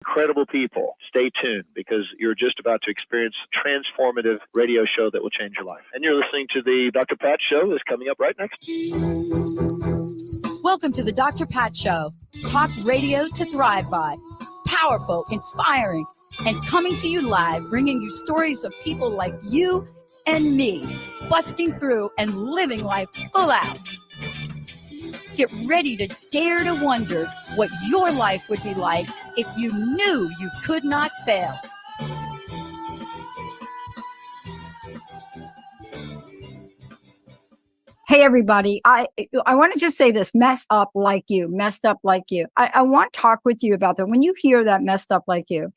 Incredible people. Stay tuned because you're just about to experience a transformative radio show that will change your life. And you're listening to the Dr. Pat Show that's coming up right next. Welcome to the Dr. Pat Show. Talk radio to thrive by. Powerful, inspiring, and coming to you live, bringing you stories of people like you and me, busting through and living life full out. Get ready to dare to wonder what your life would be like if you knew you could not fail. Hey, everybody. I want to just say this, messed up like you. I want to talk with you about that. When you hear that messed up like you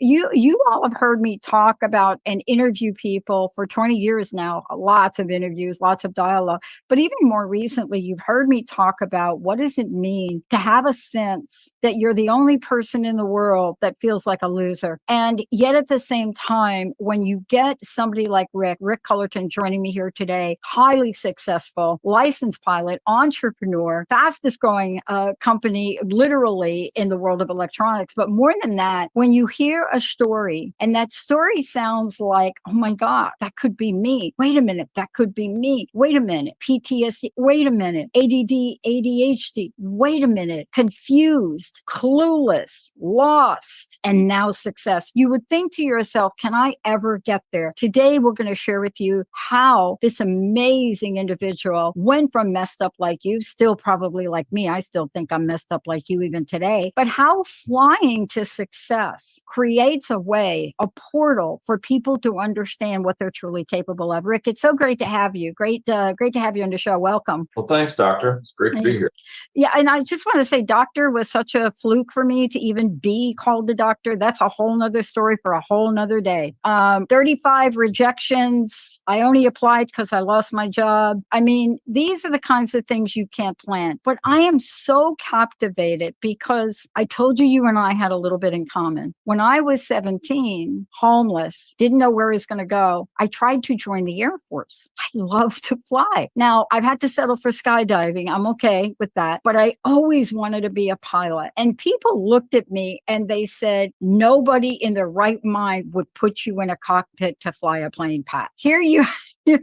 all have heard me talk about and interview people for 20 years now, lots of interviews, lots of dialogue. But even more recently, you've heard me talk about what does it mean to have a sense that you're the only person in the world that feels like a loser. And yet at the same time, when you get somebody like Rick Cullerton joining me here today, highly successful, licensed pilot, entrepreneur, fastest growing company literally in the world of electronics. But more than that, when you hear a story and that story sounds like, oh my God, that could be me. Wait a minute, that could be me. Wait a minute, PTSD. Wait a minute, ADD, ADHD. Wait a minute, confused, clueless, lost, and now success. You would think to yourself, can I ever get there? Today, we're going to share with you how this amazing individual went from messed up like you, still probably like me. I still think I'm messed up like you even today, but how flying to success creates a way, a portal for people to understand what they're truly capable of. Rick, it's so great to have you. Great to have you on the show. Welcome. Well, thanks, Doctor. It's great to be here. Yeah, and I just want to say, doctor was such a fluke for me to even be called the doctor. That's a whole nother story for a whole nother day. 35 rejections. I only applied because I lost my job. I mean, these are the kinds of things you can't plan. But I am so captivated because I told you, you and I had a little bit in common. When I was 17, homeless, didn't know where I was going to go, I tried to join the Air Force. I love to fly. Now, I've had to settle for skydiving. I'm okay with that. But I always wanted to be a pilot. And people looked at me and they said, nobody in their right mind would put you in a cockpit to fly a plane, Pat. Here you has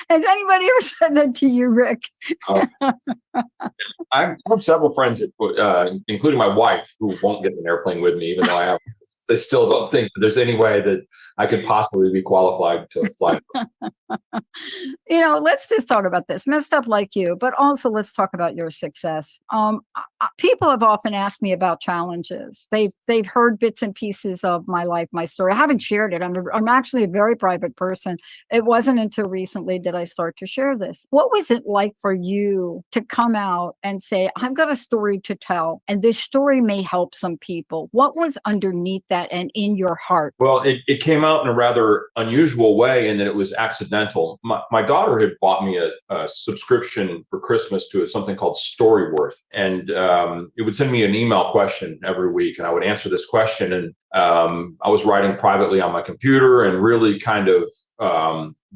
anybody ever said that to you, Rick? I have several friends, including my wife, who won't get an airplane with me, even though I have. They still don't think that there's any way that I could possibly be qualified to fly. Let's just talk about this. Messed up like you, but also let's talk about your success. People have often asked me about challenges. They've heard bits and pieces of my life, my story. I haven't shared it. I'm actually a very private person. It wasn't until recently did I start to share this. What was it like for you to come out and say, I've got a story to tell, and this story may help some people? What was underneath that and in your heart? Well, it came out in a rather unusual way in that it was accidental. My daughter had bought me a subscription for Christmas to something called Storyworth. And it would send me an email question every week, and I would answer this question. And I was writing privately on my computer and really kind of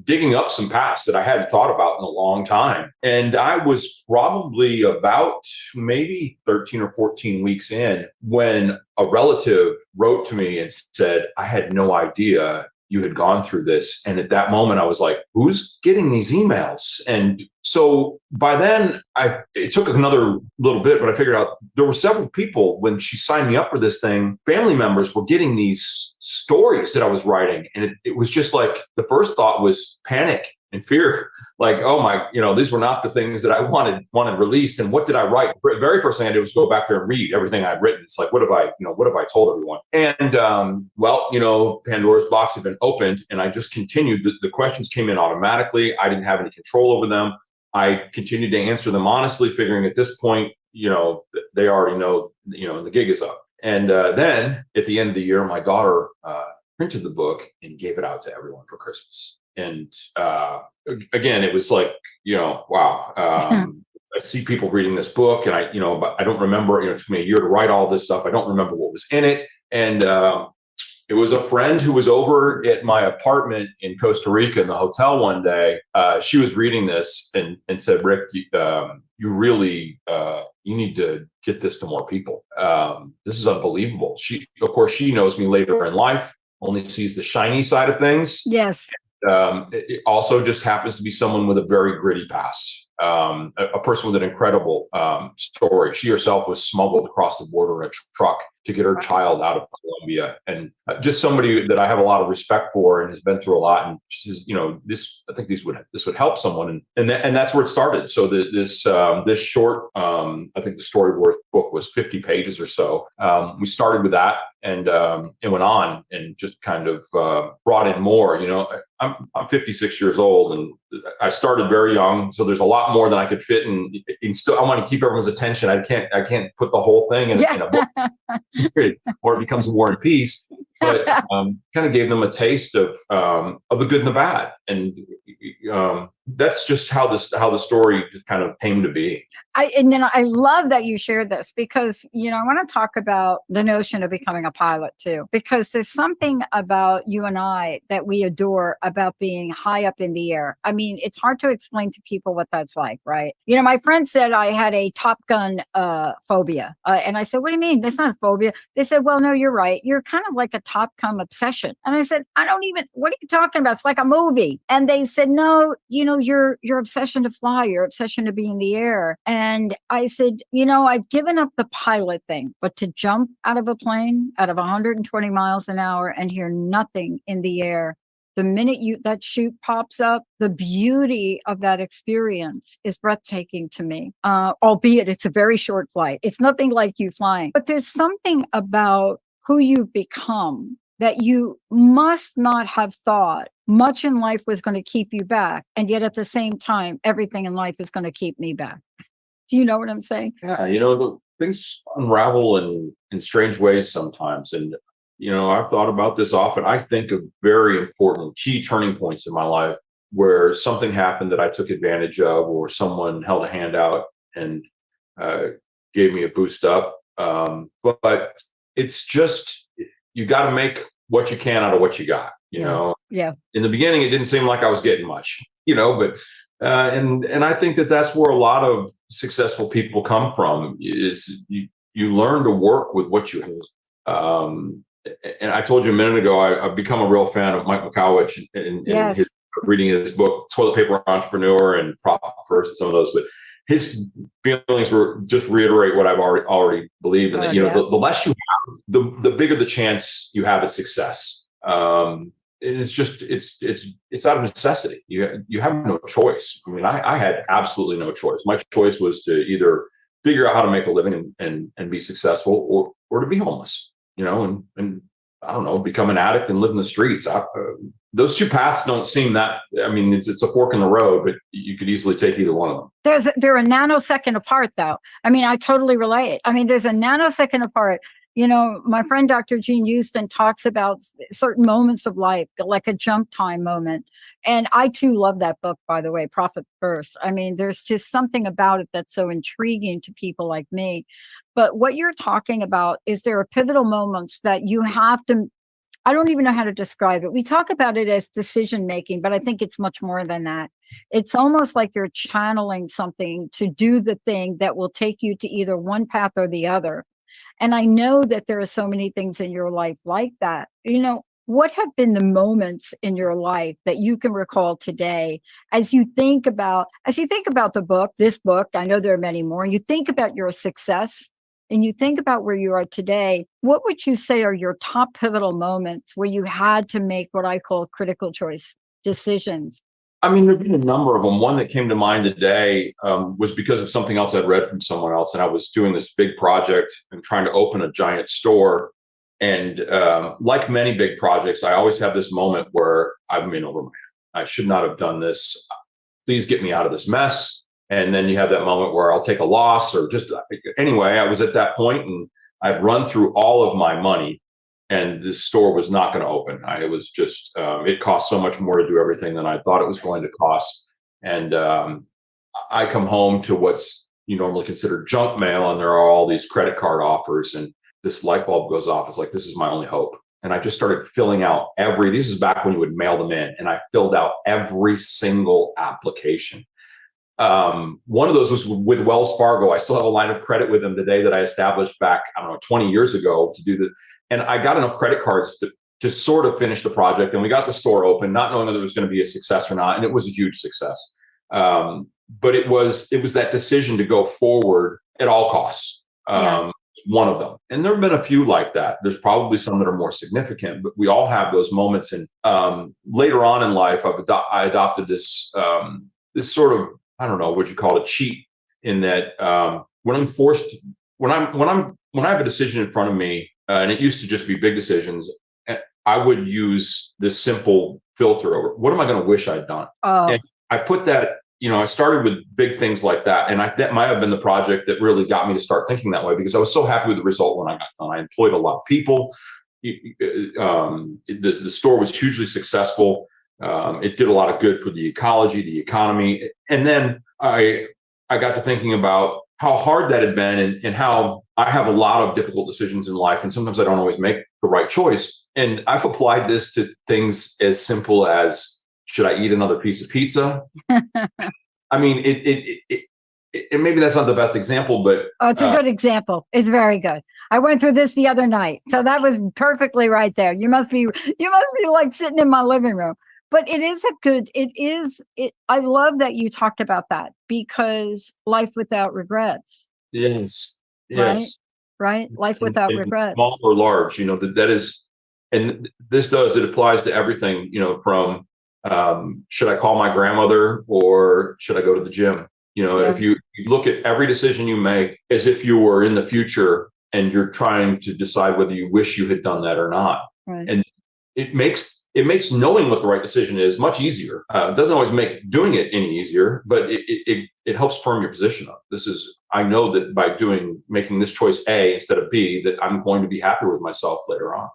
digging up some past that I hadn't thought about in a long time. And I was probably about maybe 13 or 14 weeks in when a relative wrote to me and said, I had no idea you had gone through this. And at that moment, I was like, who's getting these emails? And so by then, it took another little bit, but I figured out there were several people when she signed me up for this thing, family members were getting these stories that I was writing. And it was just like, the first thought was panic and fear. Like, oh my, these were not the things that I wanted released. And what did I write? The very first thing I did was go back there and read everything I'd written. It's like, what have I told everyone? And, Pandora's box had been opened, and I just continued. The questions came in automatically. I didn't have any control over them. I continued to answer them honestly, figuring at this point, they already know, the gig is up. And then at the end of the year, my daughter printed the book and gave it out to everyone for Christmas. And again, it was like, wow. I see people reading this book, and but I don't remember. It took me a year to write all this stuff. I don't remember what was in it. And It was a friend who was over at my apartment in Costa Rica in the hotel one day. She was reading this and said, Rick, you really, you need to get this to more people. This is unbelievable. Of course, she knows me later in life, only sees the shiny side of things. Yes. It also just happens to be someone with a very gritty past, a person with an incredible story. She herself was smuggled across the border in a truck to get her child out of Colombia, and just somebody that I have a lot of respect for and has been through a lot. And she says, I think this would help someone, and that's where it started. So this short, I think the Storyworth book was 50 pages or so. We started with that, and it went on and just kind of brought in more. I'm 56 years old, and I started very young, so there's a lot more than I could fit in. Still, I want to keep everyone's attention. I can't put the whole thing in a book, or it becomes War and Peace. But kind of gave them a taste of the good and the bad, and that's just how the story just kind of came to be. And then I love that you shared this, because I want to talk about the notion of becoming a pilot too, because there's something about you and I that we adore about being high up in the air. I mean, it's hard to explain to people what that's like, right? My friend said I had a Top Gun phobia, and I said, "What do you mean? That's not a phobia." They said, "Well, no, you're right. You're kind of like a Top Gun obsession." And I said, what are you talking about? It's like a movie. And they said, "No, your obsession to fly, your obsession to be in the air." And I said, I've given up the pilot thing, but to jump out of a plane out of 120 miles an hour and hear nothing in the air, the minute that chute pops up, the beauty of that experience is breathtaking to me. Albeit it's a very short flight. It's nothing like you flying, but there's something about who you've become that you must not have thought much in life was going to keep you back. And yet at the same time, everything in life is going to keep me back. Do you know what I'm saying? Yeah, the things unravel in strange ways sometimes. And, I've thought about this often. I think of very important key turning points in my life where something happened that I took advantage of, or someone held a hand out and gave me a boost up. But it's just, you got to make what you can out of what you got, Yeah. In the beginning, it didn't seem like I was getting much, but and I think that's where a lot of successful people come from, is you learn to work with what you have. And I told you a minute ago, I've become a real fan of Mike Mikowicz and Yes. reading his book, Toilet Paper Entrepreneur and Profit First, and some of those. But his feelings were just reiterate what I've already believed. And that, the less you have, the bigger the chance you have at success. And it's just, it's out of necessity. You have no choice. I mean, I had absolutely no choice. My choice was to either figure out how to make a living and be successful, or to be homeless, and I don't know, become an addict and live in the streets. Those two paths don't seem that, I mean, it's a fork in the road, but you could easily take either one of them. They're a nanosecond apart, though. I mean, I totally relate. I mean, there's a nanosecond apart. My friend Dr. Jean Houston talks about certain moments of life, like a jump time moment. And I too love that book, by the way, Profit First. I mean, there's just something about it that's so intriguing to people like me. But what you're talking about is there are pivotal moments that you have to, I don't even know how to describe it. We talk about it as decision making, but I think it's much more than that. It's almost like you're channeling something to do the thing that will take you to either one path or the other. And I know that there are so many things in your life like that. What have been the moments in your life that you can recall today as you think about the book, this book? I know there are many more. And you think about your success and you think about where you are today. What would you say are your top pivotal moments where you had to make what I call critical choice decisions? I mean, there've been a number of them. One that came to mind today was because of something else I'd read from someone else. And I was doing this big project and trying to open a giant store. And like many big projects, I always have this moment where I'm in over my head. I should not have done this. Please get me out of this mess. And then you have that moment where I'll take a loss, or just anyway, I was at that point and I'd run through all of my money. And this store was not going to open. It was just, it cost so much more to do everything than I thought it was going to cost. And I come home to what's you normally consider junk mail, and there are all these credit card offers, and this light bulb goes off. It's like, this is my only hope. and I just started filling out this is back when you would mail them in, and I filled out every single application. One of those was with Wells Fargo. I still have a line of credit with them today that I established back, I don't know, 20 years ago to do the, and I got enough credit cards to sort of finish the project. And we got the store open, not knowing whether it was going to be a success or not. And it was a huge success. But it was that decision to go forward at all costs. One of them. And there have been a few like that. There's probably some that are more significant, but we all have those moments. And later on in life, I adopted this this sort of, I don't know what you call it, a cheat, in that when I have a decision in front of me, and it used to just be big decisions, I would use this simple filter over what am I going to wish I'd done. And I put that, I started with big things like that, and that might have been the project that really got me to start thinking that way, because I was so happy with the result when I got done. I employed a lot of people. The store was hugely successful. It did a lot of good for the ecology, the economy. And then I got to thinking about how hard that had been, and how I have a lot of difficult decisions in life. And sometimes I don't always make the right choice. And I've applied this to things as simple as, should I eat another piece of pizza? I mean, it maybe that's not the best example, but it's a good example. It's very good. I went through this the other night, so that was perfectly right there. You must be like sitting in my living room. But I love that you talked about that, because life without regrets. Yes. Right. Life without regrets. Small or large, that is, and it applies to everything, from should I call my grandmother or should I go to the gym? If you look at every decision you make as if you were in the future and you're trying to decide whether you wish you had done that or not. Right. And it makes knowing what the right decision is much easier. It doesn't always make doing it any easier, but it helps firm your position up. I know that by making this choice A instead of B, that I'm going to be happier with myself later on.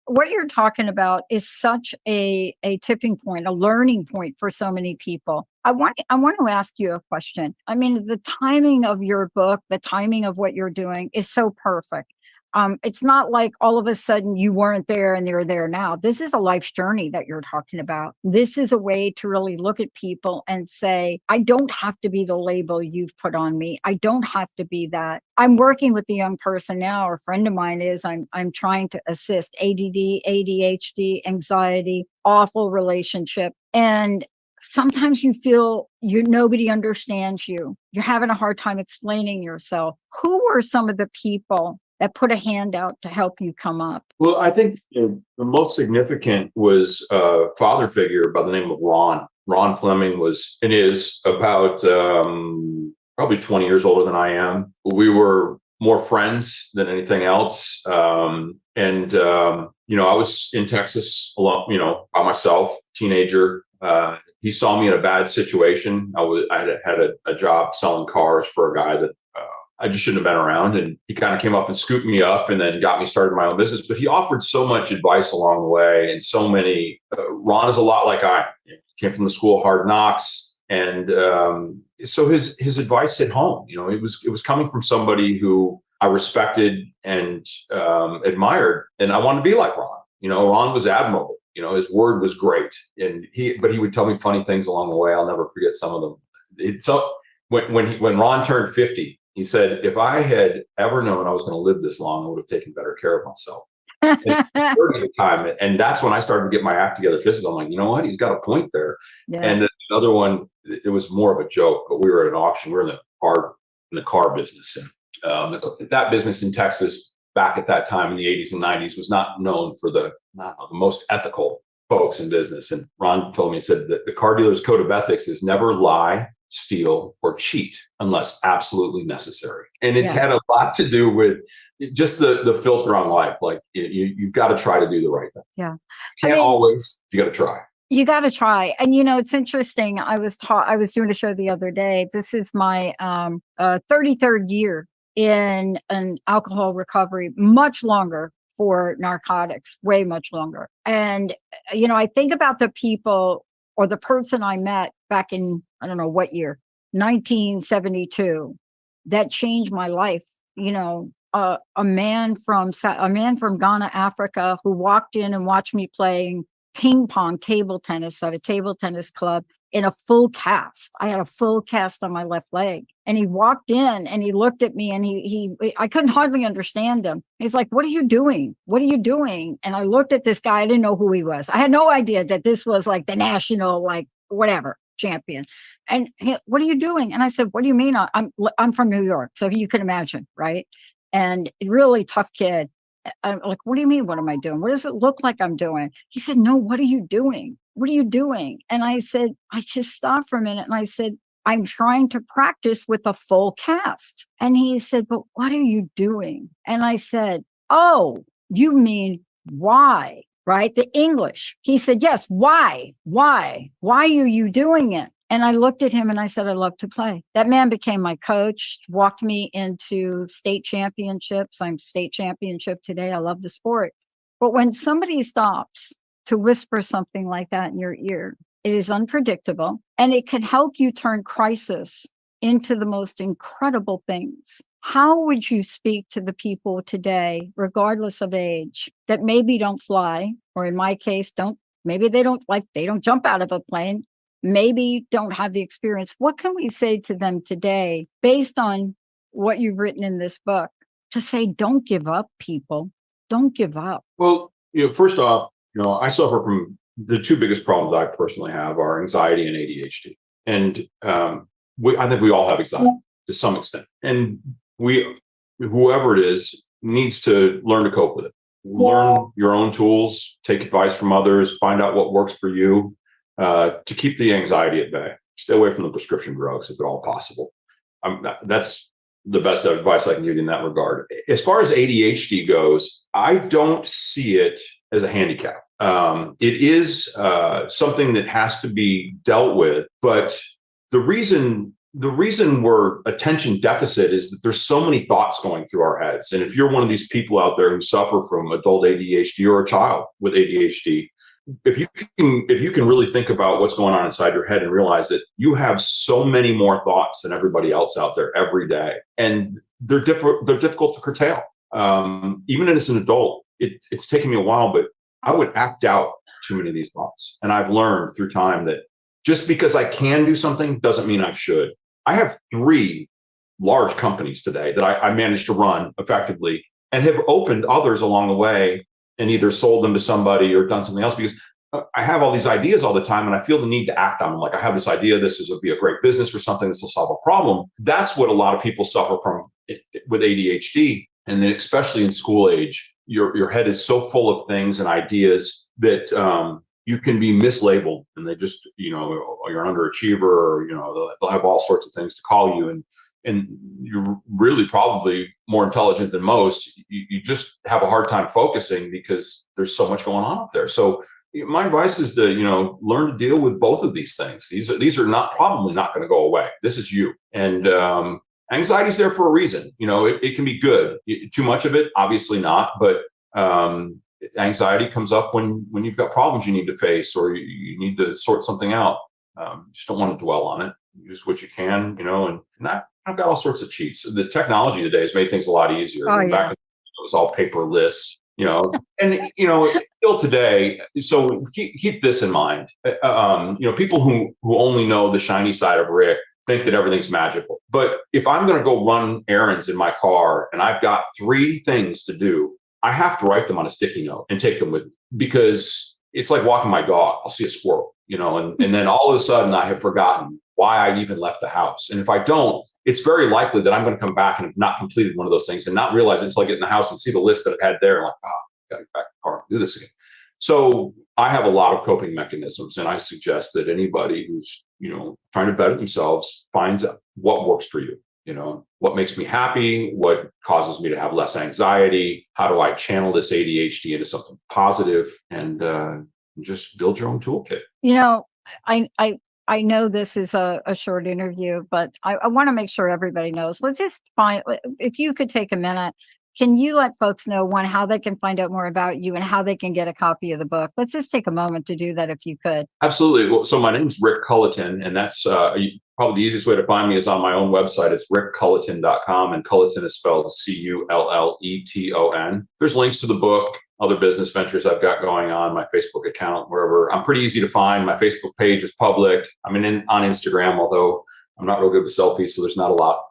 What you're talking about is such a tipping point, a learning point for so many people. I want to ask you a question. I mean, the timing of your book, the timing of what you're doing is so perfect. It's not like all of a sudden you weren't there and you're there now. This is a life's journey that you're talking about. This is a way to really look at people and say, I don't have to be the label you've put on me. I don't have to be that. I'm working with a young person now, or a friend of mine is. I'm trying to assist ADD, ADHD, anxiety, awful relationship. And sometimes you feel nobody understands you. You're having a hard time explaining yourself. Who were some of the people that put a hand out to help you come up? Well, I think the most significant was a father figure by the name of Ron. Ron Fleming was and is about probably 20 years older than I am. We were more friends than anything else. I was in Texas alone, by myself, teenager. He saw me in a bad situation. I had a job selling cars for a guy that I just shouldn't have been around. And he kind of came up and scooped me up and then got me started in my own business. But he offered so much advice along the way, and so many. Ron is a lot like I came from the school of hard knocks. And so his advice hit home. It was coming from somebody who I respected and admired. And I wanted to be like Ron. Ron was admirable. His word was great. But he would tell me funny things along the way. I'll never forget some of them. When Ron turned 50, he said, if I had ever known I was going to live this long, I would have taken better care of myself. And time, and that's when I started to get my act together physically. I'm like, you know what? He's got a point there. Yeah. And another one, it was more of a joke, but we were at an auction. We were in the car business, and that business in Texas back at that time in the 80s and 90s was not known for the most ethical folks in business. And Ron told me, he said that the car dealer's code of ethics is never lie, steal, or cheat unless absolutely necessary. And it had a lot to do with just the filter on life. Like you've got to try to do the right thing. Yeah. Always, you got to try. You got to try. And, it's interesting. I was doing a show the other day. This is my 33rd year in an alcohol recovery, much longer for narcotics, way much longer. And, I think about the people or the person I met back in, I don't know what year, 1972, that changed my life, a man from Ghana, Africa, who walked in and watched me playing ping pong table tennis at a table tennis club in a full cast. I had a full cast on my left leg. And he walked in and he looked at me and I couldn't hardly understand him. He's like, "What are you doing? What are you doing?" And I looked at this guy. I didn't know who he was. I had no idea that this was like the national, like whatever champion. And "What are you doing?" And I said, "What do you mean? I'm from New York." So you can imagine, right? And really tough kid. I'm like, "What do you mean? What am I doing? What does it look like I'm doing?" He said, "No, what are you doing? What are you doing?" And I said, I just stopped for a minute and I said, "I'm trying to practice with a full cast." And he said, "But what are you doing?" And I said, "Oh, you mean why, right? The English." He said, "Yes, why? Why are you doing it?" And I looked at him and I said, "I love to play." That man became my coach, walked me into state championships. I'm state championship today. I love the sport. But when somebody stops to whisper something like that in your ear, it is unpredictable and it can help you turn crisis into the most incredible things. How would you speak to the people today, regardless of age, that maybe don't fly, or in my case, maybe they don't jump out of a plane, maybe don't have the experience? What can we say to them today based on what you've written in this book to say, don't give up, people, don't give up? Well, first off, I suffer from the two biggest problems I personally have are anxiety and ADHD. And I think we all have anxiety to some extent. And whoever it is, needs to learn to cope with it. Learn your own tools, take advice from others, find out what works for you to keep the anxiety at bay. Stay away from the prescription drugs if at all possible. That's the best advice I can give you in that regard. As far as ADHD goes, I don't see it as a handicap. It is something that has to be dealt with, but the reason we're attention deficit is that there's so many thoughts going through our heads. And if you're one of these people out there who suffer from adult ADHD or a child with ADHD, if you can really think about what's going on inside your head and realize that you have so many more thoughts than everybody else out there every day, and they're difficult to curtail. Even as an adult, it's taken me a while, but I would act out too many of these thoughts. And I've learned through time that just because I can do something doesn't mean I should. I have 3 large companies today that I managed to run effectively and have opened others along the way and either sold them to somebody or done something else, because I have all these ideas all the time and I feel the need to act on them. Like, I have this idea, would be a great business for something, this will solve a problem. That's what a lot of people suffer from with ADHD. And then especially in school age, your head is so full of things and ideas that you can be mislabeled, and they just, you're an underachiever, or, they'll have all sorts of things to call you. And you're really probably more intelligent than most. You just have a hard time focusing because there's so much going on up there. So my advice is to, learn to deal with both of these things. These are probably not going to go away. This is you. And anxiety is there for a reason. It can be good. Too much of it, obviously not. But anxiety comes up when you've got problems you need to face, or you need to sort something out. Just don't want to dwell on it. Use what you can, and I've got all sorts of cheats. The technology today has made things a lot easier. Oh, yeah. Back, it was all paperless, and still today. So keep this in mind. People who only know the shiny side of Rick think that everything's magical. But if I'm going to go run errands in my car and I've got 3 things to do, I have to write them on a sticky note and take them with me, because it's like walking my dog. I'll see a squirrel, and then all of a sudden I have forgotten why I even left the house. And if I don't, it's very likely that I'm going to come back and have not completed one of those things and not realize it until I get in the house and see the list that I've had there. And like, got to get back in the car and do this again. So I have a lot of coping mechanisms, and I suggest that anybody who's, trying to better themselves finds out what works for you. What makes me happy, what causes me to have less anxiety, how do I channel this ADHD into something positive, and just build your own toolkit. I know this is a short interview, but I want to make sure everybody knows. Let's just if you could take a minute Can you let folks know, one, how they can find out more about you and how they can get a copy of the book? Let's just take a moment to do that if you could. Absolutely. Well, so my name's Rick Culleton, and that's probably the easiest way to find me is on my own website. It's rickculleton.com, and Culleton is spelled Culleton. There's links to the book, other business ventures I've got going on, my Facebook account, wherever. I'm pretty easy to find. My Facebook page is public. I'm on Instagram, although I'm not real good with selfies, so there's not a lot.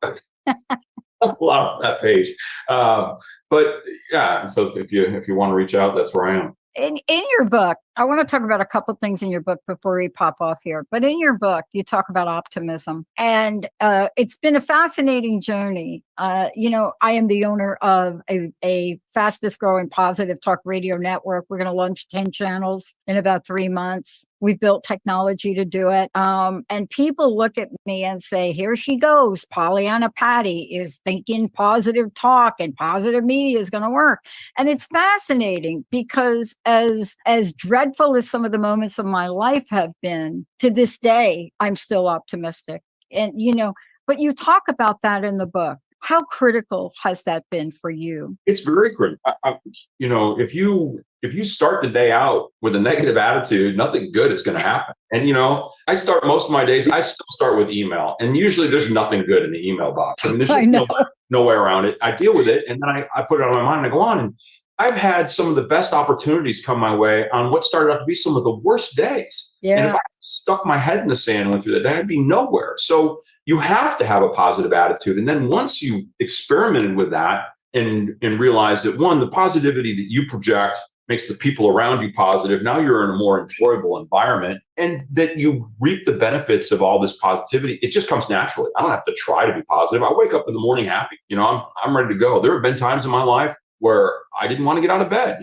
A lot on that page, but yeah. So if you want to reach out, that's where I am. In your book, I want to talk about a couple things in your book before we pop off here. But in your book, you talk about optimism, and it's been a fascinating journey. I am the owner of a fastest growing positive talk radio network. We're going to launch 10 channels in about 3 months. We've built technology to do it. And people look at me and say, here she goes. Pollyanna Patty is thinking positive talk and positive media is going to work. And it's fascinating because as dreadful as some of the moments of my life have been, to this day, I'm still optimistic. And, but you talk about that in the book. How critical has that been for you? It's very critical. If you start the day out with a negative attitude, nothing good is going to happen. And, I start most of my days, I still start with email. And usually there's nothing good in the email box. I mean, there's no way around it. I deal with it. And then I put it on my mind and I go on. And I've had some of the best opportunities come my way on what started out to be some of the worst days. Yeah. And if I stuck my head in the sand and went through that day, I'd be nowhere. So you have to have a positive attitude. And then once you've experimented with that and realize that, one, the positivity that you project makes the people around you positive. Now you're in a more enjoyable environment, and that you reap the benefits of all this positivity. It just comes naturally. I don't have to try to be positive. I wake up in the morning happy. I'm ready to go. There have been times in my life where I didn't want to get out of bed.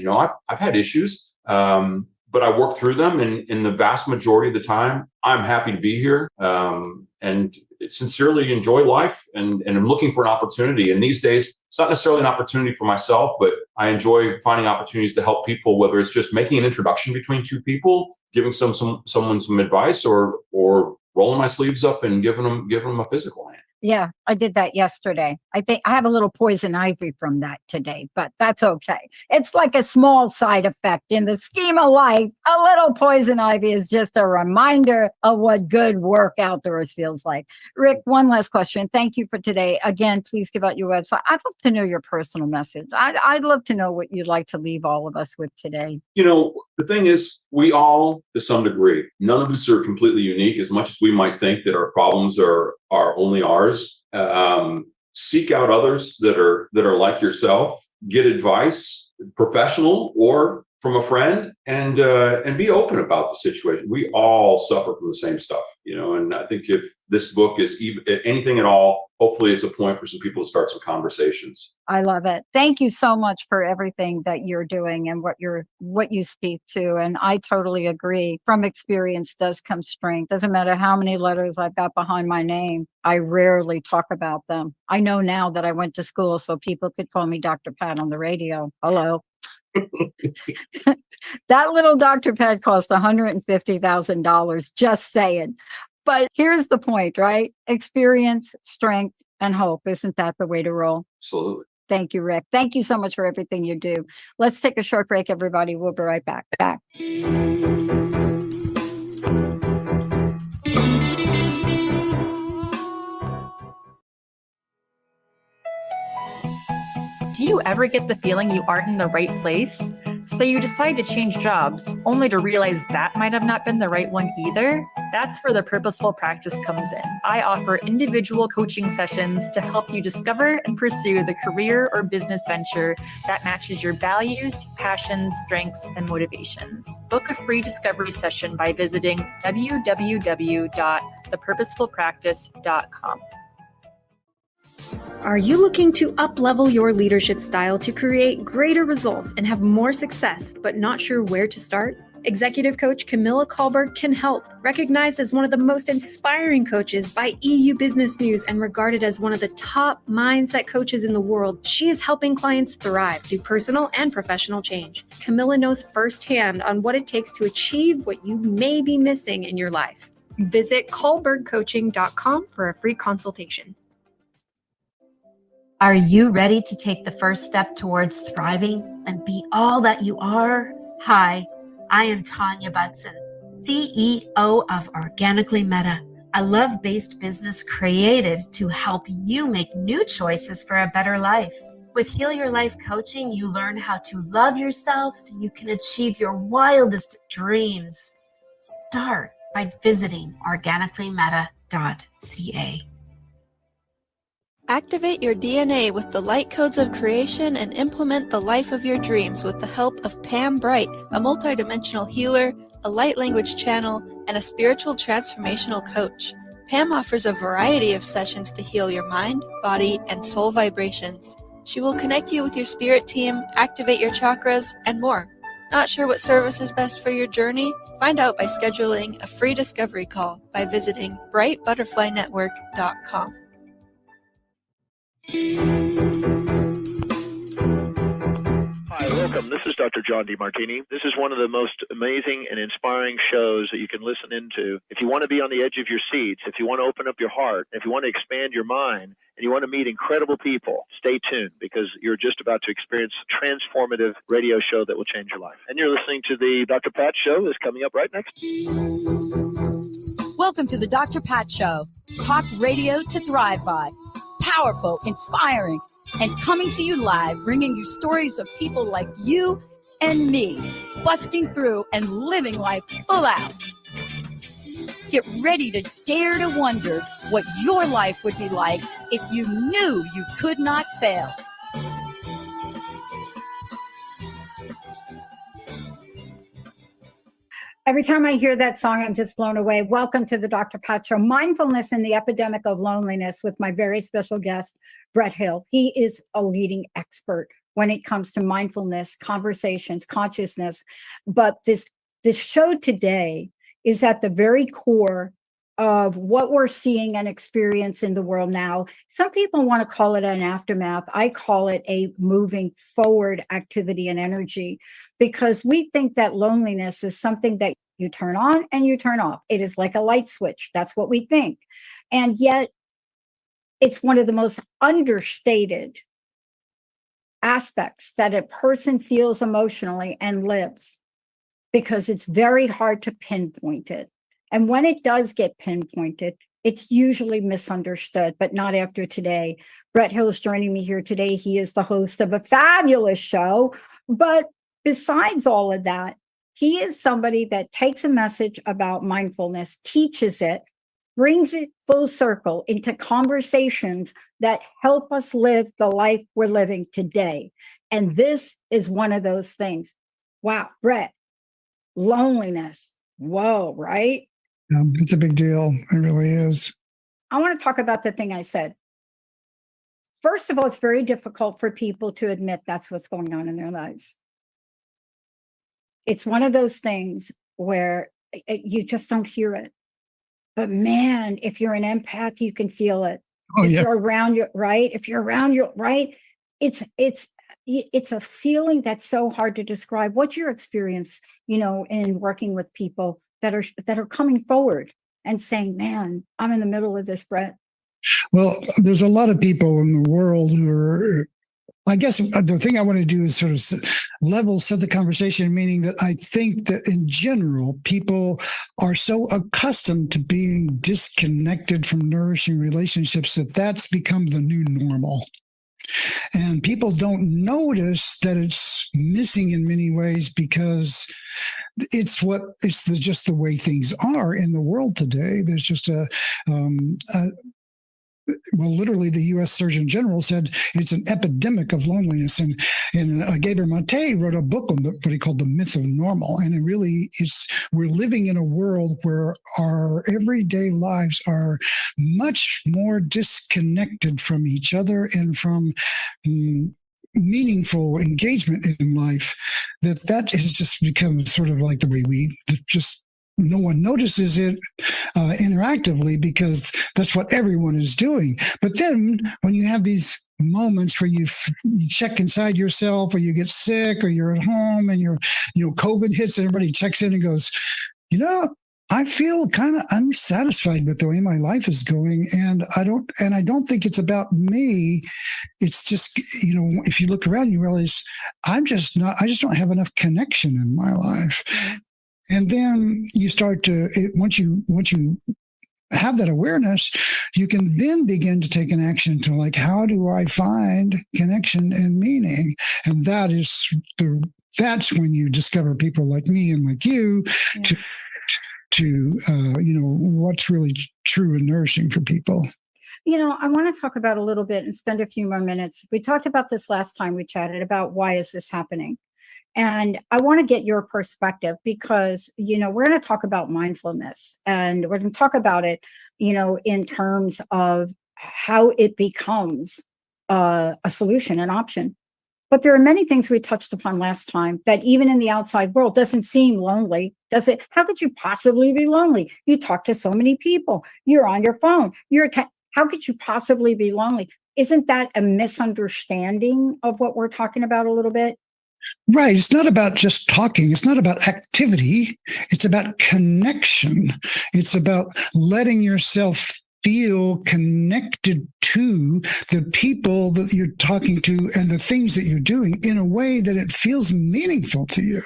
I've had issues, but I worked through them. And in the vast majority of the time, I'm happy to be here and sincerely enjoy life. And I'm looking for an opportunity. And these days, it's not necessarily an opportunity for myself, but I enjoy finding opportunities to help people, whether it's just making an introduction between two people, giving someone some advice, or rolling my sleeves up and giving them a physical hand. Yeah, I did that yesterday. I think I have a little poison ivy from that today, but that's okay. It's like a small side effect in the scheme of life. A little poison ivy is just a reminder of what good work outdoors feels like. Rick, one last question. Thank you for today. Again, please give out your website. I'd love to know your personal message. I'd love to know what you'd like to leave all of us with today. The thing is, we all, to some degree, none of us are completely unique. As much as we might think that our problems are only ours, seek out others that are like yourself. Get advice, professional or from a friend, and be open about the situation. We all suffer from the same stuff, and I think if this book is anything at all, hopefully it's a point for some people to start some conversations. I love it. Thank you so much for everything that you're doing and what you speak to. And I totally agree. From experience does come strength. Doesn't matter how many letters I've got behind my name. I rarely talk about them. I know now that I went to school so people could call me Dr. Pat on the radio. Hello. That little Dr. Pat cost $150,000, just saying. But here's the point, right? Experience, strength, and hope. Isn't that the way to roll? Absolutely. Thank you, Rick. Thank you so much for everything you do. Let's take a short break, everybody. We'll be right back. Do you ever get the feeling you aren't in the right place? So you decide to change jobs, only to realize that might have not been the right one either? That's where the Purposeful Practice comes in. I offer individual coaching sessions to help you discover and pursue the career or business venture that matches your values, passions, strengths, and motivations. Book a free discovery session by visiting www.thepurposefulpractice.com. Are you looking to up-level your leadership style to create greater results and have more success, but not sure where to start? Executive coach Camilla Kahlberg can help. Recognized as one of the most inspiring coaches by EU Business News and regarded as one of the top mindset coaches in the world, she is helping clients thrive through personal and professional change. Camilla knows firsthand on what it takes to achieve what you may be missing in your life. Visit kahlbergcoaching.com for a free consultation. Are you ready to take the first step towards thriving and be all that you are? Hi, I am Tanya Budson, CEO of Organically Meta, a love-based business created to help you make new choices for a better life. With Heal Your Life coaching, you learn how to love yourself so you can achieve your wildest dreams. Start by visiting organicallymeta.ca. Activate your DNA with the light codes of creation and implement the life of your dreams with the help of Pam Bright, a multidimensional healer, a light language channel, and a spiritual transformational coach. Pam offers a variety of sessions to heal your mind, body, and soul vibrations. She will connect you with your spirit team, activate your chakras, and more. Not sure what service is best for your journey? Find out by scheduling a free discovery call by visiting brightbutterflynetwork.com. Hi, welcome. This is Dr. John DeMartini. This is one of the most amazing and inspiring shows that you can listen into. If you want to be on the edge of your seats, if you want to open up your heart, if you want to expand your mind, and you want to meet incredible people, stay tuned because you're just about to experience a transformative radio show that will change your life. And you're listening to the Dr. Pat Show that's coming up right next. Welcome to the Dr. Pat Show. Talk radio to thrive by. Powerful, inspiring, and coming to you live, bringing you stories of people like you and me, busting through and living life full out. Get ready to dare to wonder what your life would be like if you knew you could not fail. Every time I hear that song, I'm just blown away. Welcome to the Dr. Pat Show, Mindfulness and the Epidemic of Loneliness with my very special guest, Brett Hill. He is a leading expert when it comes to mindfulness, conversations, consciousness. But this show today is at the very core of what we're seeing and experience in the world now. Some people want to call it an aftermath. I call it a moving forward activity and energy, because we think that loneliness is something that you turn on and you turn off. It is like a light switch. That's what we think. And yet it's one of the most understated aspects that a person feels emotionally and lives, because it's very hard to pinpoint it. And when it does get pinpointed, it's usually misunderstood, but not after today. Brett Hill is joining me here today. He is the host of a fabulous show. But besides all of that, he is somebody that takes a message about mindfulness, teaches it, brings it full circle into conversations that help us live the life we're living today. And this is one of those things. Wow, Brett, loneliness. Whoa, right? It's a big deal. It really is. I want to talk about the thing I said. First of all, it's very difficult for people to admit that's what's going on in their lives. It's one of those things where you just don't hear it. But man, if you're an empath, you can feel it. Oh, if yeah. you're around your right, if you're around your right, it's a feeling that's so hard to describe. What's your experience, in working with people that are coming forward and saying, man, I'm in the middle of this, Brett? Well, there's a lot of people in the world who are, I guess the thing I want to do is sort of level set the conversation, meaning that I think that in general, people are so accustomed to being disconnected from nourishing relationships that that's become the new normal. And people don't notice that it's missing in many ways because it's just the way things are in the world today. There's just literally the U.S. Surgeon General said it's an epidemic of loneliness. And Gabor Mate wrote a book on what he called The Myth of Normal. And it really is, we're living in a world where our everyday lives are much more disconnected from each other and from meaningful engagement in life, that has just become sort of like the way we just, no one notices it interactively because that's what everyone is doing. But then when you have these moments where you check inside yourself, or you get sick, or you're at home and COVID hits and everybody checks in and goes, I feel kind of unsatisfied with the way my life is going, and I don't think it's about me. It's just, if you look around, you realize I just don't have enough connection in my life. And then you start to, once you have that awareness, you can then begin to take an action to, like, how do I find connection and meaning? And that's when you discover people like me and like you to what's really true and nourishing for people. I want to talk about a little bit and spend a few more minutes. We talked about this last time we chatted about why is this happening? And I want to get your perspective because, we're going to talk about mindfulness, and we're going to talk about it, in terms of how it becomes a solution, an option. But there are many things we touched upon last time that even in the outside world doesn't seem lonely, does it? How could you possibly be lonely? You talk to so many people. You're on your phone. How could you possibly be lonely? Isn't that a misunderstanding of what we're talking about a little bit? Right. It's not about just talking. It's not about activity. It's about connection. It's about letting yourself feel connected to the people that you're talking to and the things that you're doing in a way that it feels meaningful to you.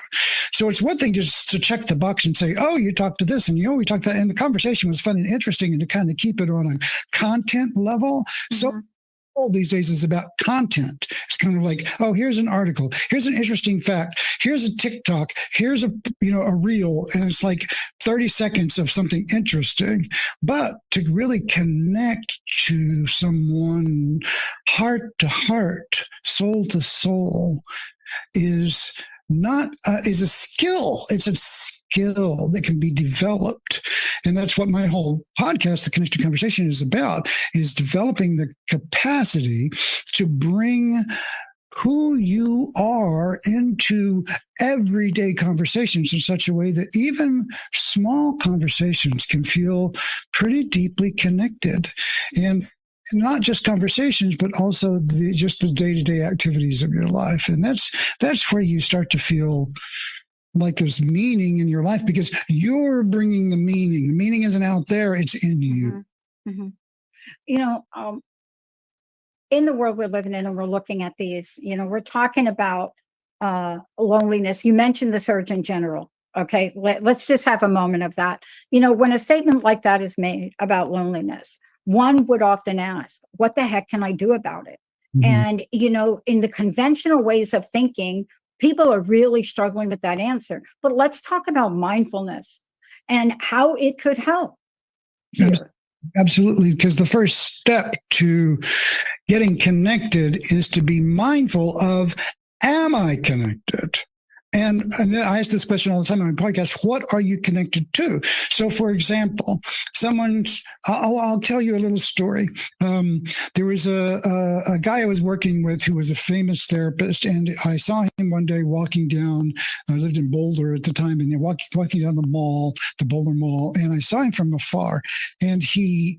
So it's one thing just to check the box and say, oh, you talked to this and we talked that, and the conversation was fun and interesting, and to kind of keep it on a content level. So all these days is about content. It's kind of like, oh, here's an article, here's an interesting fact, here's a TikTok, here's a reel, and it's like 30 seconds of something interesting. But to really connect to someone heart to heart, soul to soul, is a skill. It's a skill that can be developed. And that's what my whole podcast, The Connected Conversation, is about, is developing the capacity to bring who you are into everyday conversations in such a way that even small conversations can feel pretty deeply connected. And not just conversations, but also just the day-to-day activities of your life. And that's where you start to feel like there's meaning in your life, because you're bringing the meaning. The meaning isn't out there, it's in you. Mm-hmm. In the world we're living in, and we're looking at these, we're talking about loneliness. You mentioned the Surgeon General. Okay, let's just have a moment of that. When a statement like that is made about loneliness, one would often ask, what the heck can I do about it? And, in the conventional ways of thinking, people are really struggling with that answer. But let's talk about mindfulness and how it could help here. Absolutely, because the first step to getting connected is to be mindful of, am I connected? And then I ask this question all the time on my podcast, what are you connected to? So, for example, I'll tell you a little story. There was a guy I was working with who was a famous therapist, and I saw him one day walking down, I lived in Boulder at the time, and walking down the Boulder Mall, and I saw him from afar. And he,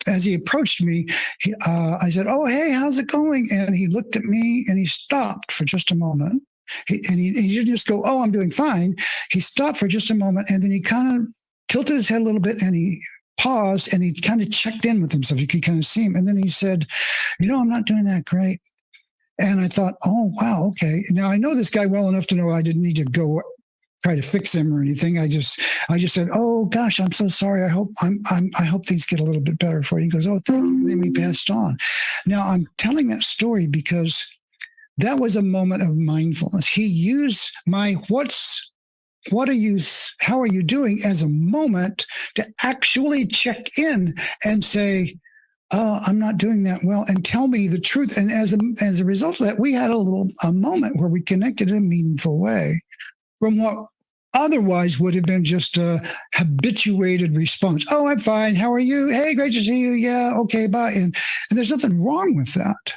as he approached me, I said, oh, hey, how's it going? And he looked at me and he stopped for just a moment. He didn't just go, oh, I'm doing fine. He stopped for just a moment, and then he kind of tilted his head a little bit, and he paused, and he kind of checked in with himself. You could kind of see him. And then he said, I'm not doing that great. And I thought, oh, wow, okay. Now, I know this guy well enough to know I didn't need to go try to fix him or anything. I just said, oh, gosh, I'm so sorry. I hope things get a little bit better for you. He goes, oh, thank you. And then we passed on. Now, I'm telling that story because that was a moment of mindfulness. He used my how are you doing as a moment to actually check in and say, oh, I'm not doing that well, and tell me the truth. And as a result of that, we had a moment where we connected in a meaningful way from what otherwise would have been just a habituated response. Oh, I'm fine. How are you? Hey, great to see you. Yeah. Okay. Bye. And there's nothing wrong with that.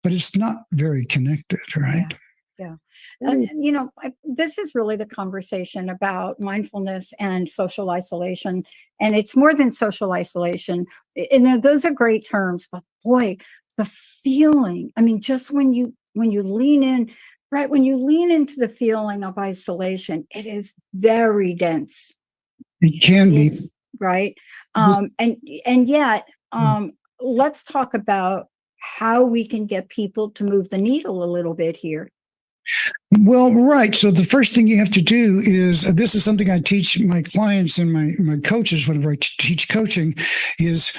But it's not very connected, right? Yeah. This is really the conversation about mindfulness and social isolation. And it's more than social isolation. And those are great terms, but boy, the feeling, just when you lean in, right? When you lean into the feeling of isolation, it is very dense, It can be. It's- right? And yet, let's talk about how we can get people to move the needle a little bit here. Well, right. So the first thing you have to do is, this is something I teach my clients and my coaches whenever I teach coaching, is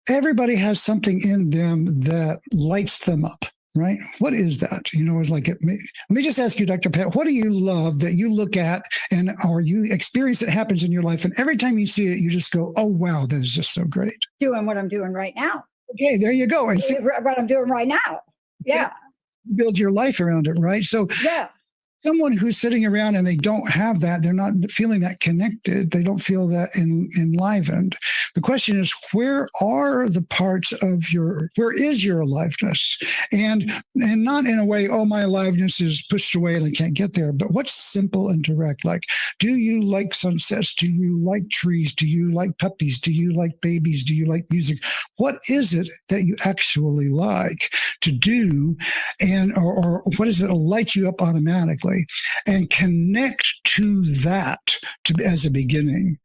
everybody has something in them that lights them up, right? What is that? It's like, let me just ask you, Dr. Pat, what do you love that you look at or you experience that happens in your life? And every time you see it, you just go, oh, wow, that is just so great. Doing what I'm doing right now. Okay, there you go. And see, What I'm doing right now. Yeah. build your life around it, right? So Yeah. someone who's sitting around and they don't have that, they're not feeling that connected, they don't feel that enlivened. The question is, where are the parts of where is your aliveness? And not in a way, oh, my aliveness is pushed away and I can't get there, but what's simple and direct? Like, do you like sunsets? Do you like trees? Do you like puppies? Do you like babies? Do you like music? What is it that you actually like to do? And or what is it that lights you up automatically? And connect to that as a beginning.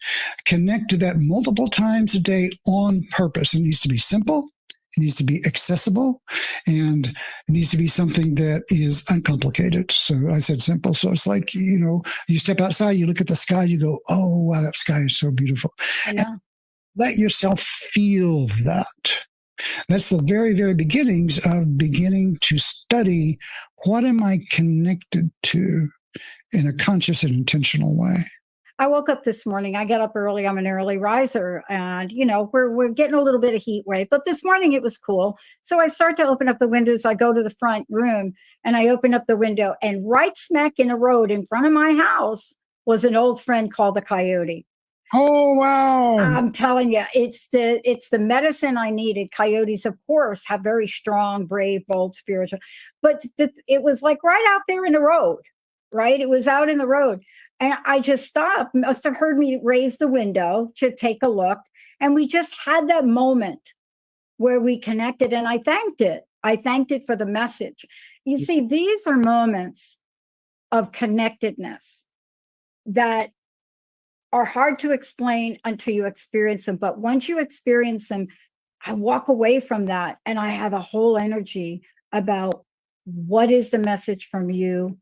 Connect to that multiple times a day on purpose. It needs to be simple. It needs to be accessible, and it needs to be something that is uncomplicated. So I said simple. So it's like, you step outside, you look at the sky, you go, oh, wow, that sky is so beautiful. I know. Let yourself feel that. That's the very, very beginnings of beginning to study, what am I connected to in a conscious and intentional way. I woke up this morning. I get up early. I'm an early riser, and we're getting a little bit of heat wave. But this morning it was cool, so I start to open up the windows. I go to the front room and I open up the window, and right smack in a road in front of my house was an old friend called the coyote. Oh, wow. I'm telling you, it's the medicine I needed. Coyotes, of course, have very strong, brave, bold, spiritual, but it was like right out there in the road, right? It was out in the road. And I just stopped, must have heard me raise the window to take a look. And we just had that moment where we connected, and I thanked it. I thanked it for the message. You see, these are moments of connectedness that are hard to explain until you experience them. But once you experience them, I walk away from that and I have a whole energy about what is the message from you,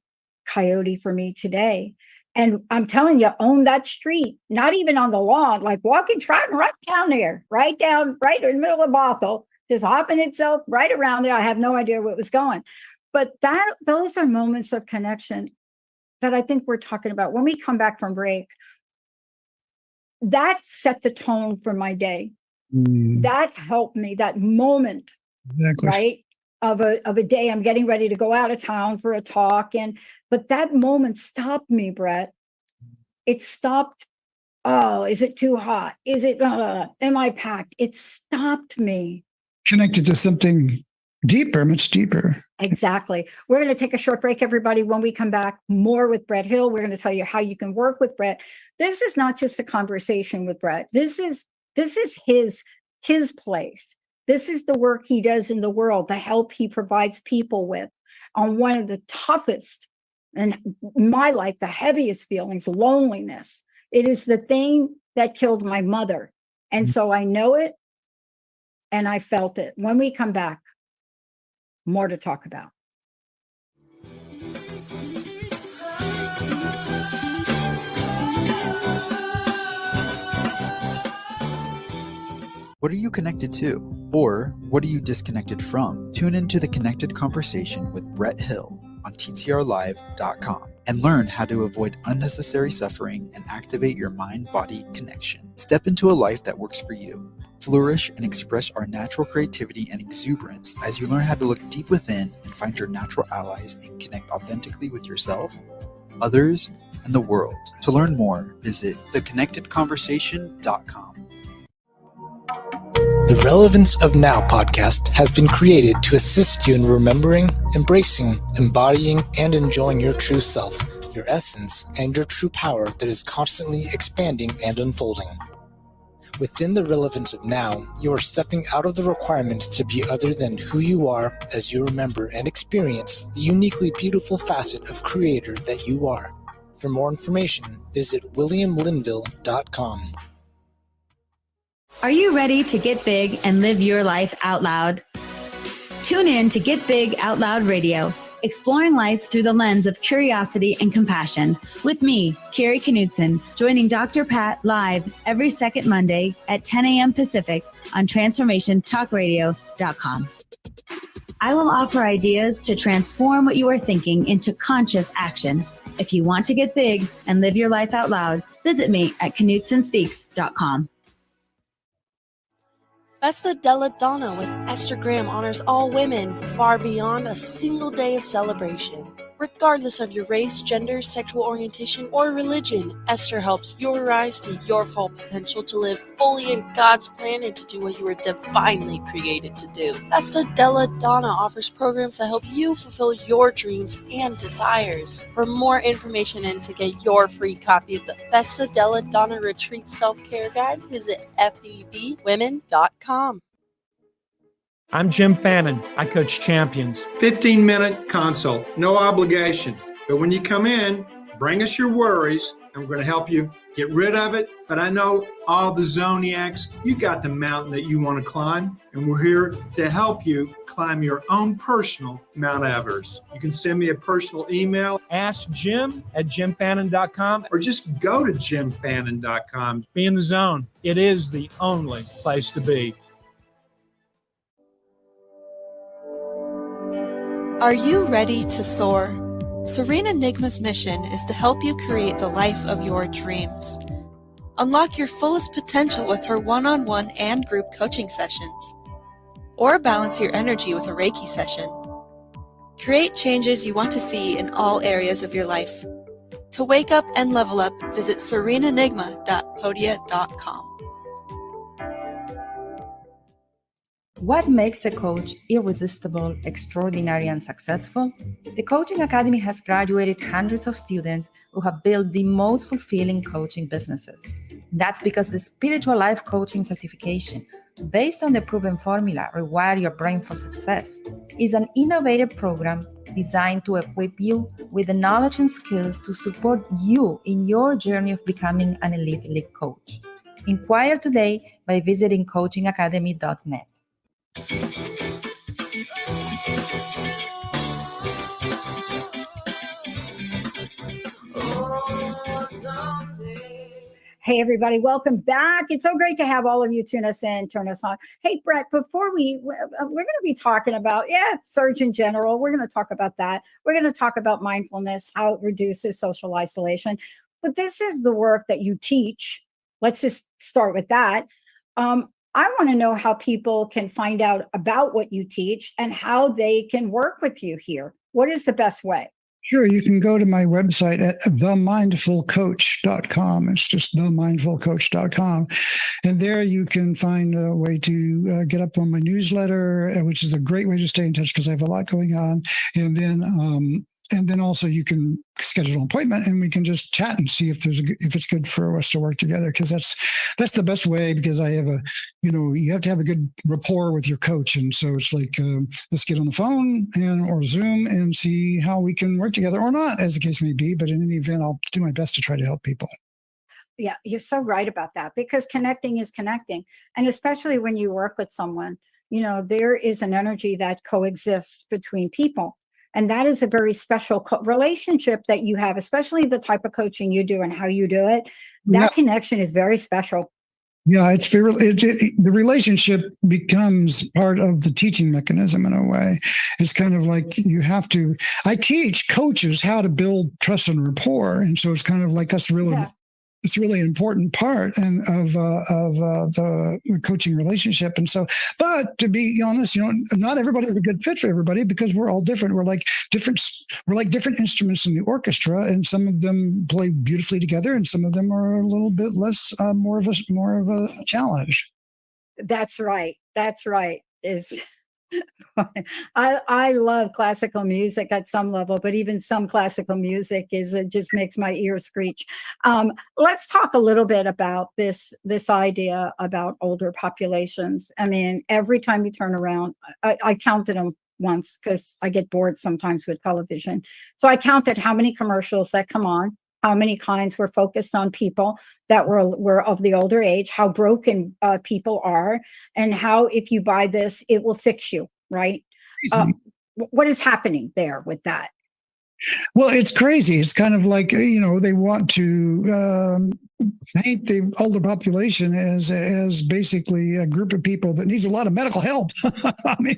Coyote, for me today. And I'm telling you, own that street, not even on the lawn, like walking, trotting right down there, right in the middle of Bothell, just hopping itself right around there. I have no idea where it was going. But those are moments of connection that I think we're talking about. When we come back from break, that set the tone for my day. That helped me, that moment, Exactly. right? Of a day, I'm getting ready to go out of town for a talk. But that moment stopped me, Brett. It stopped. Oh, is it too hot? Is it, am I packed? It stopped me. Connected to something deeper, much deeper. Exactly. We're going to take a short break, everybody. When we come back, more with Brett Hill. We're going to tell you how you can work with Brett. This is not just a conversation with Brett. This is his place. This is the work he does in the world, the help he provides people with on one of the toughest, and in my life, the heaviest feelings, loneliness. It is the thing that killed my mother. And so I know it and I felt it. When we come back, more to talk about. What are you connected to? Or what are you disconnected from? Tune into the Connected Conversation with Brett Hill on ttrlive.com and learn how to avoid unnecessary suffering and activate your mind-body connection. Step into a life that works for you. Flourish and express our natural creativity and exuberance as you learn how to look deep within and find your natural allies and connect authentically with yourself, others, and the world. To learn more, visit theconnectedconversation.com. The Relevance of Now podcast has been created to assist you in remembering, embracing, embodying, and enjoying your true self, your essence, and your true power that is constantly expanding and unfolding. Within the relevance of now, you are stepping out of the requirements to be other than who you are as you remember and experience the uniquely beautiful facet of creator that you are. For more information, visit williamlinville.com. Are you ready to get big and live your life out loud? Tune in to Get Big Out Loud Radio, exploring life through the lens of curiosity and compassion, with me, Carrie Knudsen, joining Dr. Pat live every second Monday at 10 a.m. Pacific on TransformationTalkRadio.com. I will offer ideas to transform what you are thinking into conscious action. If you want to get big and live your life out loud, visit me at KnudsenSpeaks.com. Festa della Donna with Esther Graham honors all women far beyond a single day of celebration. Regardless of your race, gender, sexual orientation, or religion, Esther helps you rise to your full potential to live fully in God's plan and to do what you were divinely created to do. Festa della Donna offers programs that help you fulfill your dreams and desires. For more information and to get your free copy of the Festa della Donna Retreat Self-Care Guide, visit fdbwomen.com. I'm Jim Fannin. I coach champions. 15-minute consult, no obligation. But when you come in, bring us your worries, and we're going to help you get rid of it. But I know all the Zoniacs, you got the mountain that you want to climb, and we're here to help you climb your own personal Mount Everest. You can send me a personal email. Ask Jim at jimfannin.com. Or just go to jimfannin.com. Be in the zone. It is the only place to be. Are you ready to soar? Serena Nigma's mission is to help you create the life of your dreams. Unlock your fullest potential with her one-on-one and group coaching sessions. Or balance your energy with a Reiki session. Create changes you want to see in all areas of your life. To wake up and level up, visit serenanigma.podia.com. What makes a coach irresistible, extraordinary, and successful? The Coaching Academy has graduated hundreds of students who have built the most fulfilling coaching businesses. That's because the Spiritual Life Coaching Certification, based on the proven formula Rewire Your Brain for Success, is an innovative program designed to equip you with the knowledge and skills to support you in your journey of becoming an elite coach. Inquire today by visiting coachingacademy.net. Hey, everybody, welcome back. It's so great to have all of you tune us in, turn us on. Hey, Brett, before we're going to be talking about, Surgeon General. We're going to talk about that. We're going to talk about mindfulness, how it reduces social isolation. But this is the work that you teach. Let's just start with that. I want to know how people can find out about what you teach and how they can work with you here. What is the best way? Sure. You can go to my website at themindfulcoach.com. It's just themindfulcoach.com. And there you can find a way to get up on my newsletter, which is a great way to stay in touch because I have a lot going on. And then also you can schedule an appointment and we can just chat and see if it's good for us to work together. Because that's the best way, because I have you have to have a good rapport with your coach. And so it's like, let's get on the phone or Zoom and see how we can work together or not, as the case may be. But in any event, I'll do my best to try to help people. Yeah, you're so right about that, because connecting is connecting. And especially when you work with someone, there is an energy that coexists between people. And that is a very special relationship that you have, especially the type of coaching you do and how you do it. That connection is very special. Yeah, the relationship becomes part of the teaching mechanism in a way. It's kind of like I teach coaches how to build trust and rapport. And so it's kind of like that's really, it's a really important part of the coaching relationship. And so, but to be honest, not everybody is a good fit for everybody because we're all different. We're like different instruments in the orchestra, and some of them play beautifully together, and some of them are a little bit less, more of a challenge. That's right. I love classical music at some level, but even some classical music it just makes my ears screech. Let's talk a little bit about this idea about older populations. I mean, every time you turn around, I counted them once because I get bored sometimes with television. So I counted how many commercials that come on how many kinds were focused on people that were of the older age, how broken people are, and how if you buy this, it will fix you, right? What is happening there with that? Well, it's crazy. It's kind of like, they want to paint the older population as basically a group of people that needs a lot of medical help. I mean,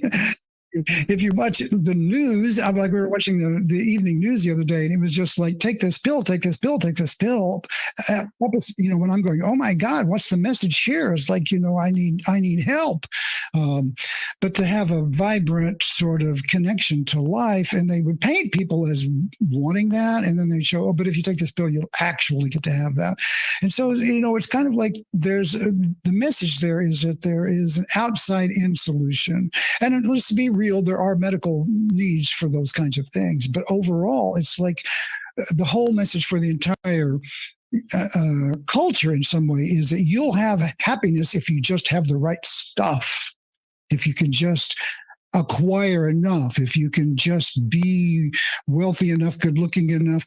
if you watch the news, I'm like, we were watching the evening news the other day, and it was just like, take this pill, take this pill, take this pill. When I'm going, oh my God, what's the message here? It's like, I need help. But to have a vibrant sort of connection to life, and they would paint people as wanting that, and then they show, oh, but if you take this pill, you'll actually get to have that. And so, it's kind of like the message there is that there is an outside-in solution. And let's be real, there are medical needs for those kinds of things. But overall, it's like the whole message for the entire culture in some way is that you'll have happiness if you just have the right stuff. If you can just acquire enough, if you can just be wealthy enough, good looking enough,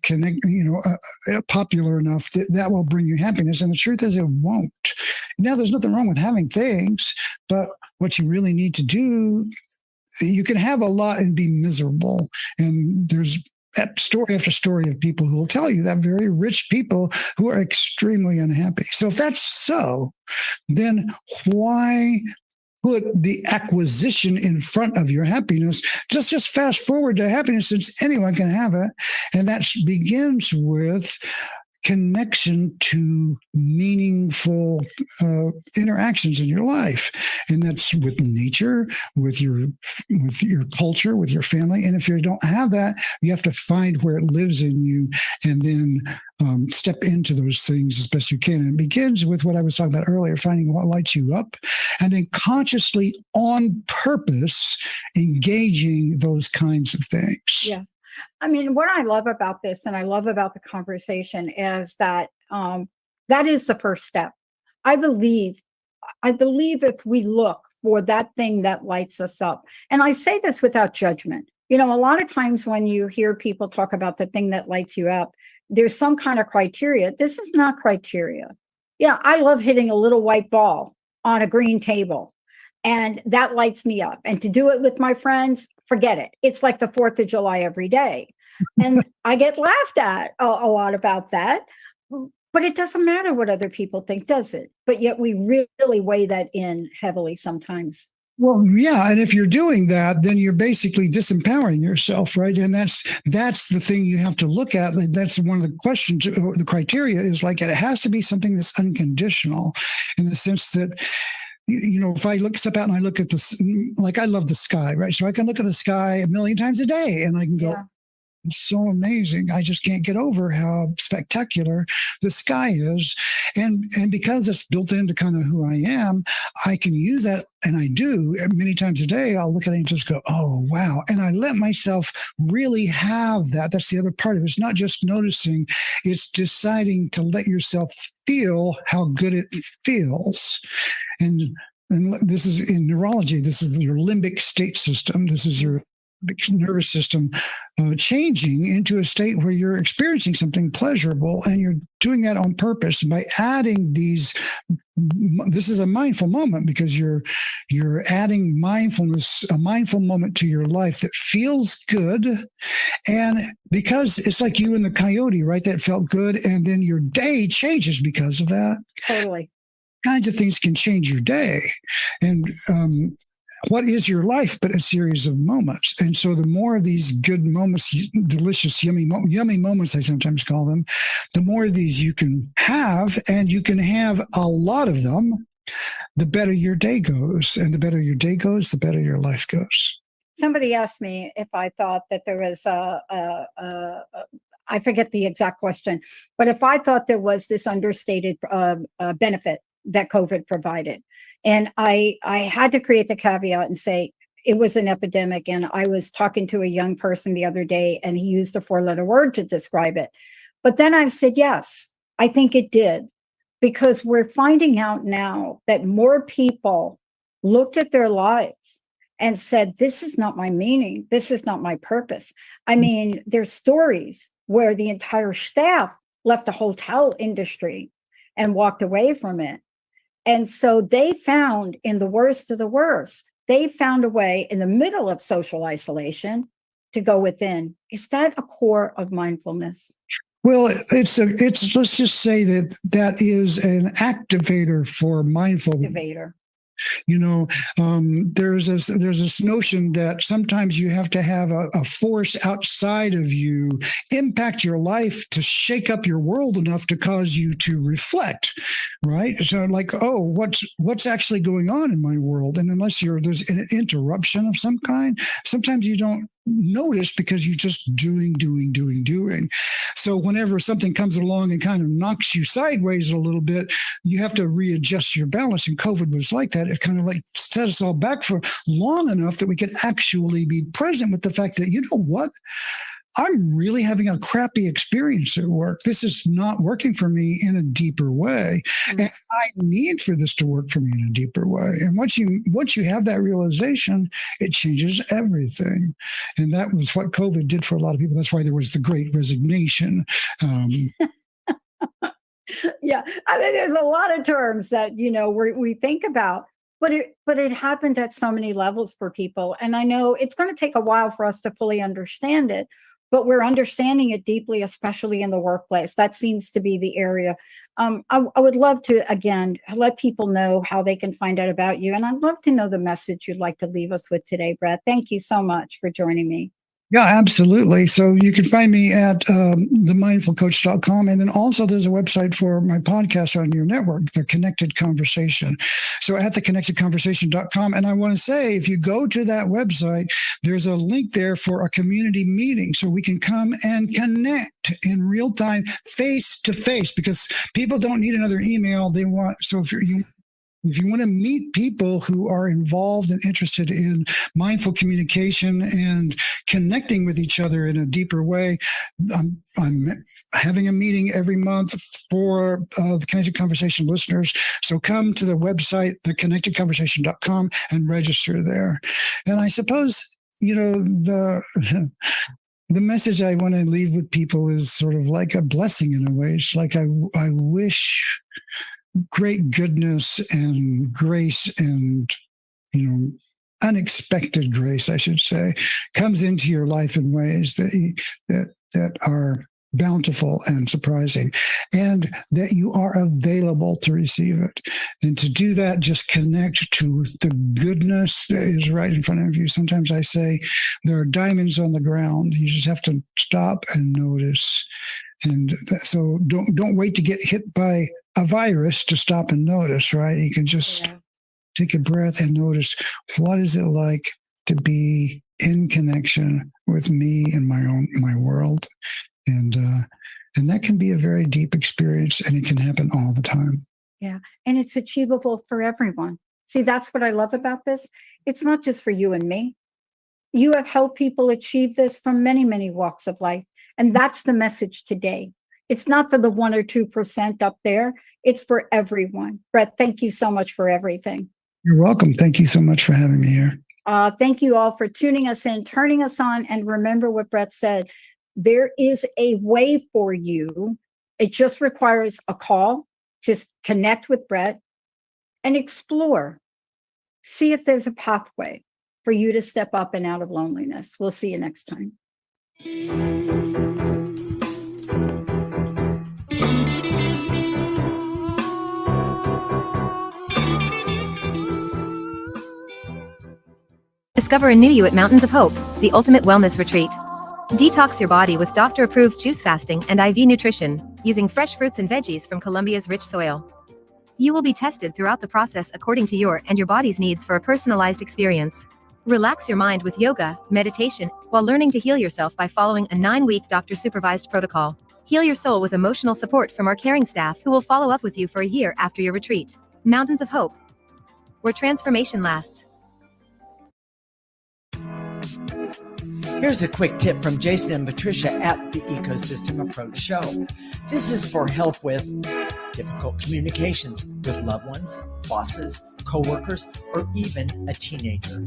popular enough, that will bring you happiness. And the truth is, it won't. Now, there's nothing wrong with having things, but what you really need to do, you can have a lot and be miserable. And there's story after story of people who will tell you that, very rich people who are extremely unhappy. So if that's so, then why put the acquisition in front of your happiness? Just fast forward to happiness, since anyone can have it. And that begins with connection to meaningful interactions in your life, and that's with nature, with your culture, with your family. And if you don't have that, you have to find where it lives in you, and then step into those things as best you can. And it begins with what I was talking about earlier, finding what lights you up, and then consciously, on purpose, engaging those kinds of things. Yeah. I mean, what I love about this, and I love about the conversation, is that that is the first step. I believe if we look for that thing that lights us up, and I say this without judgment. A lot of times when you hear people talk about the thing that lights you up, there's some kind of criteria. This is not criteria. Yeah, I love hitting a little white ball on a green table, and that lights me up. And to do it with my friends, forget it. It's like the 4th of July every day. And I get laughed at a lot about that. But it doesn't matter what other people think, does it? But yet we really weigh that in heavily sometimes. Well, yeah. And if you're doing that, then you're basically disempowering yourself, right? And that's the thing you have to look at. That's one of the questions. The criteria is like, it has to be something that's unconditional, in the sense that, if I step out and I look at this, like, I love the sky, right? So I can look at the sky a million times a day and I can go, yeah, it's so amazing. I just can't get over how spectacular the sky is. And because it's built into kind of who I am, I can use that. And I do many times a day. I'll look at it and just go, oh, wow. And I let myself really have that. That's the other part of it. It's not just noticing, it's deciding to let yourself feel how good it feels. And this is in neurology, this is your limbic state system. This is your nervous system changing into a state where you're experiencing something pleasurable, and you're doing that on purpose. And by adding these, this is a mindful moment, because you're adding mindfulness, a mindful moment to your life that feels good. And because it's like you and the coyote, right? That felt good. And then your day changes because of that. Totally. Kinds of things can change your day. And what is your life but a series of moments? And so the more of these good moments, delicious, yummy moments, I sometimes call them, the more of these you can have, and you can have a lot of them, the better your day goes. And the better your day goes, the better your life goes. Somebody asked me if I thought that there was I forget the exact question, but if I thought there was this understated benefit that COVID provided. And I had to create the caveat and say it was an epidemic. And I was talking to a young person the other day, and he used a 4-letter word to describe it. But then I said, yes, I think it did, because we're finding out now that more people looked at their lives and said, this is not my meaning. This is not my purpose. I mean, there's stories where the entire staff left the hotel industry and walked away from it. And so they found, in the worst of the worst, they found a way in the middle of social isolation to go within. Is that a core of mindfulness? Well, it's let's just say that is an activator for mindful. Activator. You know, there's this notion that sometimes you have to have a force outside of you impact your life to shake up your world enough to cause you to reflect, right? So like, oh, what's actually going on in my world? And unless there's an interruption of some kind, sometimes you don't notice because you're just doing. So whenever something comes along and kind of knocks you sideways a little bit, you have to readjust your balance. And COVID was like that. It kind of like set us all back for long enough that we could actually be present with the fact that, you know what? I'm really having a crappy experience at work. This is not working for me in a deeper way. And I need for this to work for me in a deeper way. And once you have that realization, it changes everything. And that was what COVID did for a lot of people. That's why there was the Great Resignation. Yeah. I mean, there's a lot of terms that, we think about, but it happened at so many levels for people. And I know it's going to take a while for us to fully understand it, but we're understanding it deeply, especially in the workplace. That seems to be the area. I would love to, again, let people know how they can find out about you. And I'd love to know the message you'd like to leave us with today, Brett. Thank you so much for joining me. Yeah, absolutely. So you can find me at themindfulcoach.com. And then also there's a website for my podcast on your network, The Connected Conversation. So at theconnectedconversation.com. And I want to say, if you go to that website, there's a link there for a community meeting so we can come and connect in real time, face to face, because people don't need another email. So if you want to meet people who are involved and interested in mindful communication and connecting with each other in a deeper way, I'm having a meeting every month for the Connected Conversation listeners. So come to the website, theconnectedconversation.com, and register there. And I suppose, the message I want to leave with people is sort of like a blessing in a way. It's like I wish great goodness and grace and, unexpected grace, I should say, comes into your life in ways that are bountiful and surprising, and that you are available to receive it. And to do that, just connect to the goodness that is right in front of you. Sometimes I say there are diamonds on the ground. You just have to stop and notice. And so don't wait to get hit by a virus to stop and notice, right? You can just take a breath and notice, what is it like to be in connection with me and my world? And that can be a very deep experience, and it can happen all the time. Yeah. And it's achievable for everyone. See, that's what I love about this. It's not just for you and me. You have helped people achieve this from many, many walks of life. And that's the message today. It's not for the 1 or 2% up there. It's for everyone. Brett, thank you so much for everything. You're welcome. Thank you so much for having me here. Thank you all for tuning us in, turning us on. And remember what Brett said. There is a way for you. It just requires a call. Just connect with Brett and explore. See if there's a pathway for you to step up and out of loneliness. We'll see you next time. Discover a new you at Mountains of Hope, the ultimate wellness retreat. Detox your body with doctor-approved juice fasting and IV nutrition, using fresh fruits and veggies from Colombia's rich soil. You will be tested throughout the process according to your and your body's needs for a personalized experience. Relax your mind with yoga, meditation, while learning to heal yourself by following a 9-week doctor-supervised protocol. Heal your soul with emotional support from our caring staff who will follow up with you for a year after your retreat. Mountains of Hope, where transformation lasts. Here's a quick tip from Jason and Patricia at the Ecosystem Approach Show. This is for help with difficult communications with loved ones, bosses, coworkers, or even a teenager.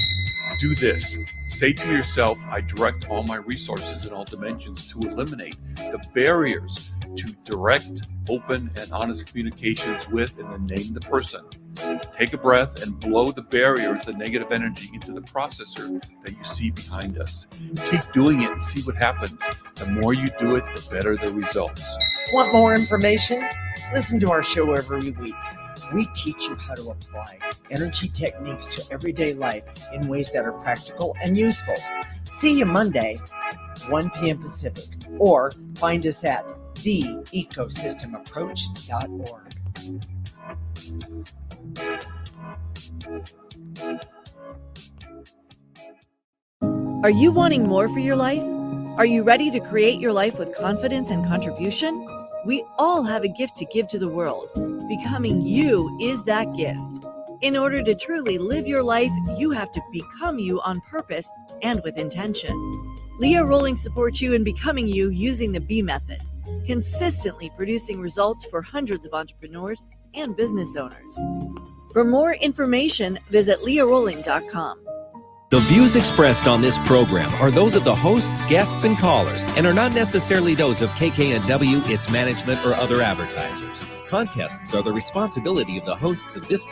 Do this. Say to yourself, I direct all my resources in all dimensions to eliminate the barriers to direct, open, and honest communications with and then name the person. Take a breath and blow the barriers, the negative energy, into the processor that you see behind us. Keep doing it and see what happens. The more you do it, the better the results. Want more information? Listen to our show every week. We teach you how to apply energy techniques to everyday life in ways that are practical and useful. See you Monday, 1 p.m. Pacific, or find us at theecosystemapproach.org. Are you wanting more for your life? Are you ready to create your life with confidence and contribution? We all have a gift to give to the world. Becoming you is that gift. In order to truly live your life, you have to become you on purpose and with intention. Leah Rolling supports you in becoming you using the B method, consistently producing results for hundreds of entrepreneurs and business owners. For more information, visit leahrolling.com. The views expressed on this program are those of the hosts, guests, and callers, and are not necessarily those of KKNW, its management, or other advertisers. Contests are the responsibility of the hosts of this